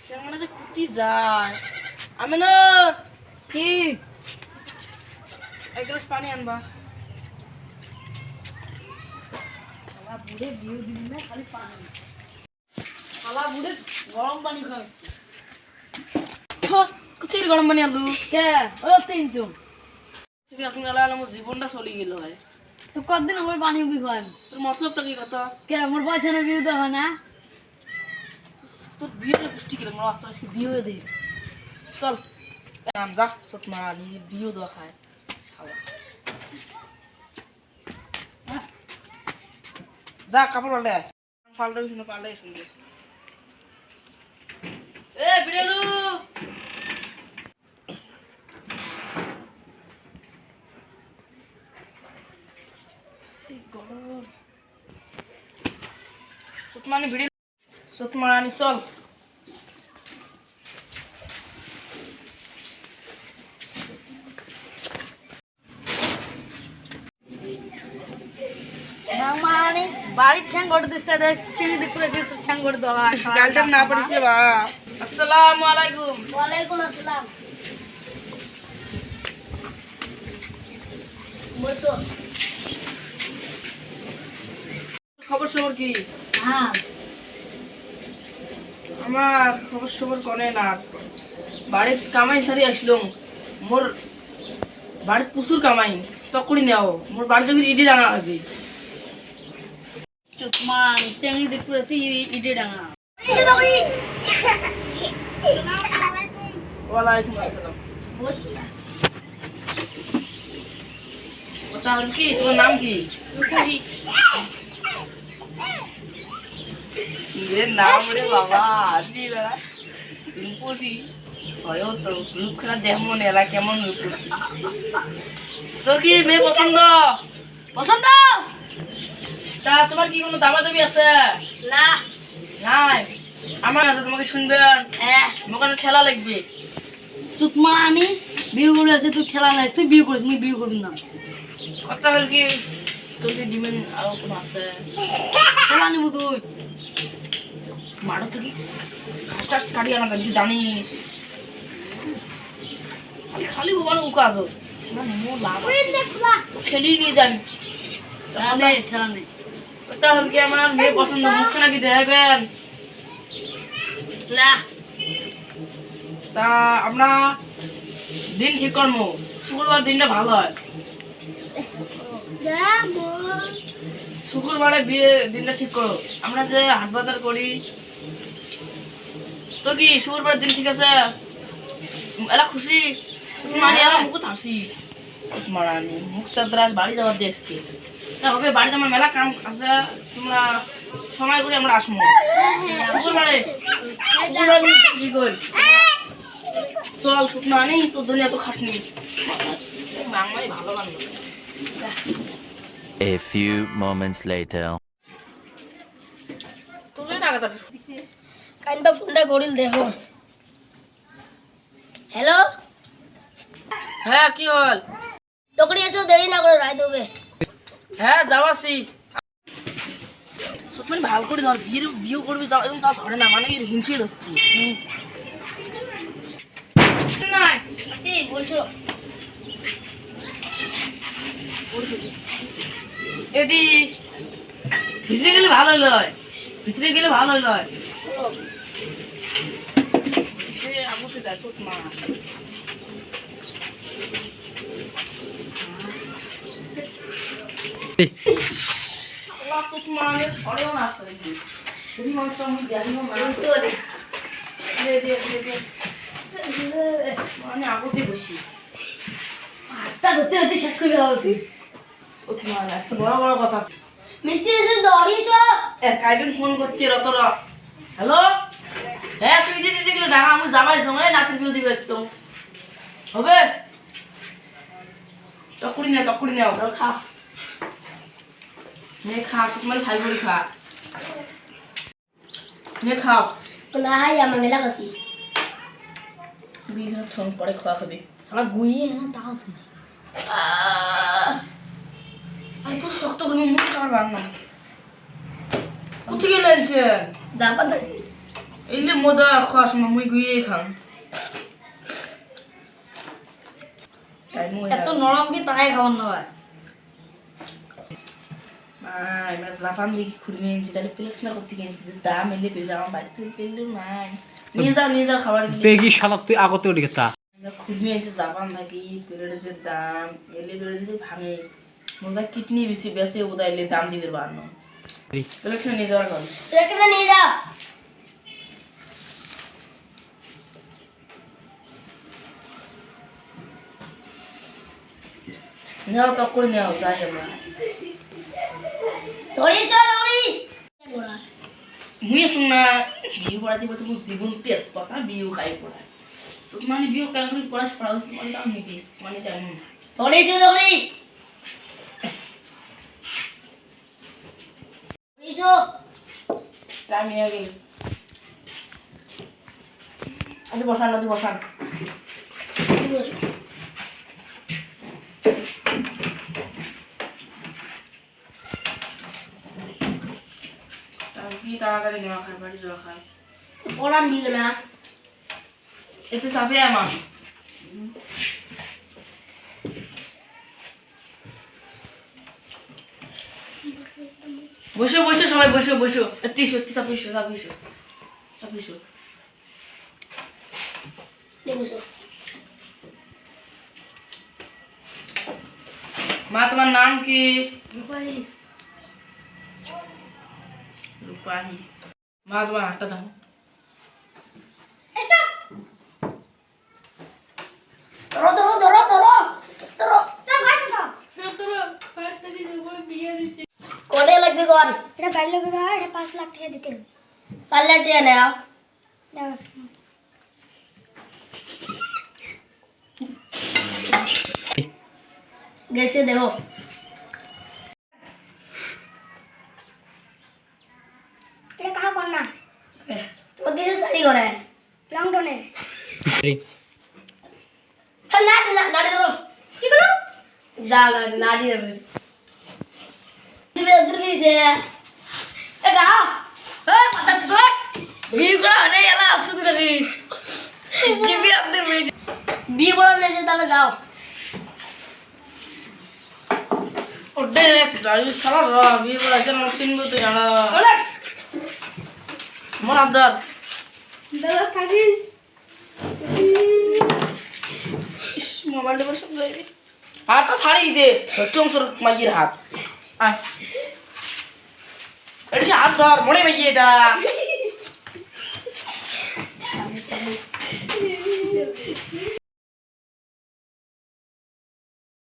শ্যামলা যে কুতি যায় আমি না কি এক গ্লাস পানি আনবা বুড়ে বিয়ে দিবি না খালি পানি খালা বুড়ে গরম পানি খাওয়াইছি কোথায় গরম পানি আনলু কে ও তিনজন ঠিক এখন গেলে আমার জীবনটা চলে গেল হয় তো কতদিন আমার পানি উবি খাওয়াম তোর মতলবটা কি কথা কে আমার পয়সা না বিয়ে দেওয়া হয় না তোর বিয়ের গোষ্ঠী গেলাম তোর আজকে বিয়ে হয়ে দিই চল নাম যা চোখ মারা নিয়ে বিয়ে দেওয়া খায় যা কাপড় পাল্টে পাল্টে শুনে পাল্টে শুনবে এ বিড়ালু গরম সুতমানি ভিড়ি সুতমানি চল মানে বাড়ির ঠ্যাং করে দিচ্ছে চিনি দিক করে তো ঠ্যাং করে দেওয়া গালটা না পারিস রে বা আসসালামু আলাইকুম ওয়ালাইকুম আসসালাম বসো খবর সবর কি হ্যাঁ আমার খবর সবর কনে না বাড়ির কামাই সারি আসলাম মোর বাড়ির প্রচুর কামাই তকড়ি নেও মোর বাড়ি যখন ইডি ডাঙা হবে মান চিনি দিক করেছি ইডে ডাঙা ওয়ালাইকুম আসসালাম তাহলে কি তোমার নাম কি নাম রে বাবা আদি বেলা রূপসী হয়তো রূপখানা দেহ মনে এলা কেমন রূপসী তোর কি মেয়ে পছন্দ পছন্দ তা তোমার কি কোনো দাবা দাবি আছে না নাই আমার আছে তোমাকে শুনবেন হ্যাঁ মোকানে খেলা লাগবে তুই মানি বিয়ে করে আছে তুই খেলা নাই তুই বিয়ে করিস মুই বিয়ে করবি না কথা হল কি তোর কি ডিমেন আরো কোনো আছে খেলা নিব তুই মারো তো কি ঘাস টাস কাটি আনা তুই জানিস খালি খালি ওবার উকা আছো না মো লাভ খেলি নিয়ে যান খেলা নেই খেলা নেই কথা হল কি আমার মেয়ে পছন্দ মুখখানা কি দেখবেন না তা আমরা দিন ঠিক করবো শুক্রবার দিনটা ভালো হয় শুক্রবারে বিয়ে দিনটা ঠিক করো আমরা যে হাট বাজার করি তোর কি শুক্রবারের দিন ঠিক আছে এলা খুশি মানে এলা মুখ হাসি মারানি মুখ চাদ্রাস বাড়ি যাওয়ার দেশকে তা হবে বাড়িতে আমার মেলা কাম আছে তোমরা সময় করে আমরা আসবো শুক্রবারে ঠিক হই চল শুকনো আনি তোর জন্য এত খাটনি মাংমাই ভালো গান A few moments later. তোলে টাকা যাবে কাইন্ডা ফোনটা করিল দেখো হ্যালো হ্যাঁ কি হল তোকড়ি এসো দেরি না করে রাইত হবে হ্যাঁ যাওয়াছি সুতমানি ভালো করে ধর বিয়ে করবি যাও এবং তা ধরে না মানে হিংসিয়ে ধরছি নাই বসো এটি ভিতরে গেলে ভালো লয় ভিতরে গেলে ভালো লয় আমুকে দেয় সুতমা মানে আগতে বসি আটটা ধরতে ধরতে শেষ করে দেওয়া তুই আজকে বড় বড় কথা মিষ্টি এসে দড়িস কাইবেন ফোন করছি রতরা হ্যালো হ্যাঁ তুই দিদি দিদি গেলে ঢাকা আমি জামাই সঙ্গে নাতির বিরোধী দিবে হবে তকুড়ি নে ওরা খা নে খা সুকুমারি খাই বলি খা নে খাও না হাই আমার মেলা কাছি বিঘা ঠং পরে খাওয়া খাবি আমার গুইয়ে না তাও তুমি আমি তো শক্ত করে মুখ খাবার না কোথায় গেলেন যাবা দেখি এলে মজা খাওয়ার সময় মুই গুইয়ে খাম এত নরম কি তাই খাবার নয় এবার জাপান দেখি খুঁড়ে এনেছি তাহলে প্লেট না করতে কিনেছি যে দাম এলে পেলে আমার বাড়ি থেকে পেলে নাই নিয়ে যাও খাবার বেগি শালাক তুই আগতে ওলি তা খুঁজে এনেছি জাপান থাকি প্লেটের যে দাম এলে পেলে যদি ভাঙে মনে কিডনি বেশি বেশি বোধ এলে দাম দিবে বাড়ানো প্লেটটা নিয়ে যাওয়ার কথা প্লেটটা নিয়ে যা নেওয়া তক করে নেওয়া যাই আমরা ধরিস ধরি মুই শুন না বিয়ে পড়াতে বলতে মোর জীবন তেজ কথা বিয়ে খাই পড়া মানে বিয়ে কাকুরি পড়াশ পড়াস মানে দাম নিবি মানে যাই না ধরিস ধরি ধরিস আমি আগে আদি বসান কি তাড়াতাড়ি নেওয়া খায় বাড়ি যাওয়া খায় পড়ান দিল না এতে চাপে আমার বসে সবাই বসে টিসু চাপিস মা তোমার নাম কি রূপাহি মা তোমার হাতটা দাও ধরো ধরো ধরো ধরো ধরো কোনে লাগবে কোন এটা 5 লাখ টাকা এটা 5 লাখ টাকা দিতে হবে 4 লাখ টাকা নাও দাও গেছে দেখো এটা কাহা করনা তোমার গেছে শাড়ি করে লন্ডনে নাড়ি নাড়ি ধরো কি করলো যা নাড়ি ধরবে দিবে দিবে এটা এই পাতা ধর বিয়ে করা নেই এলা শুধু নাকি জিবি আদর বিয়ে বলা নেই তাহলে যাও ওডে গাড়ি সারা বিয়ে বলা যেন সিনবো তো জানা মোর আদর দাদা থাকিস মোবাইলটা বসে যাইবি হাতটা ছাড়ি দে তোর মাইয়ের হাত আয় এটা হাত ধর মনে মাইয়ে এটা